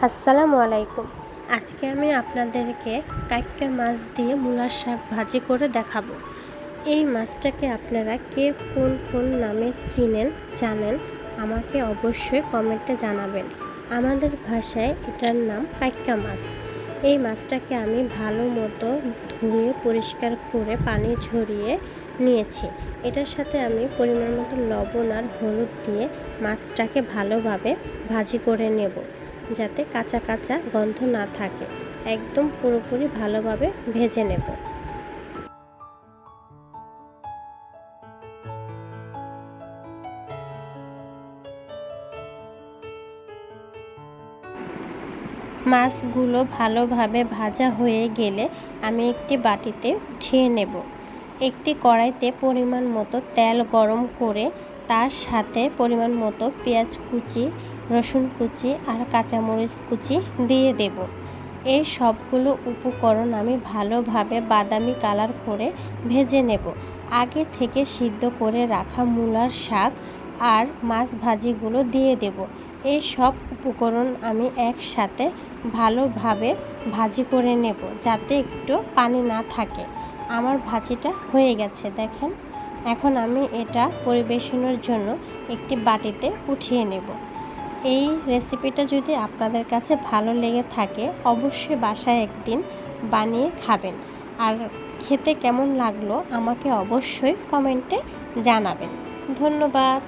আসসালামু আলাইকুম। আজকে আমি আপনাদেরকে কাইক্কা মাছ দিয়ে মূলার শাক ভাজি করে দেখাবো। এই মাছটাকে আপনারা কে কোন কোন নামে জানেন আমাকে অবশ্যই কমেন্টে জানাবেন। আমাদের ভাষায় এটার নাম কাইক্কা মাছ। এই মাছটাকে আমি ভালো মতো ধুয়ে পরিষ্কার করে পানি ঝরিয়ে নিয়েছি। এটার সাথে আমি পরিমাণ মতো লবণ আর হলুদ দিয়ে মাছটাকে ভালোভাবে ভাজি করে নেব, যাতে কাঁচা কাঁচা গন্ধ না থাকে। একদম পুরোপুরি ভালোভাবে ভেজে নেব। মাছগুলো ভালোভাবে ভাজা হয়ে গেলে আমি একটি বাটিতে উঠিয়ে নেব। একটি কড়াইতে পরিমাণ মতো তেল গরম করে তার সাথে পরিমাণ মতো পেঁয়াজ কুচি, রসুন কুচি আর কাঁচামরিচ কুচি দিয়ে দেব। এই সবগুলো উপকরণ আমি ভালোভাবে বাদামি কালার করে ভেজে নেব। আগে থেকে সিদ্ধ করে রাখা মূলার শাক আর মাছ ভাজিগুলো দিয়ে দেব। এই সব উপকরণ আমি একসাথে ভালোভাবে ভাজি করে নেব, যাতে একটু পানি না থাকে। আমার ভাজিটা হয়ে গেছে দেখেন। এখন আমি এটা পরিবেশনের জন্য একটি বাটিতে উঠিয়ে নেব। এই রেসিপিটা যদি আপনাদের কাছে ভালো লেগে থাকে অবশ্যই বাসায় একদিন বানিয়ে খাবেন। আর খেতে কেমন লাগলো আমাকে অবশ্যই কমেন্টে জানাবেন। ধন্যবাদ।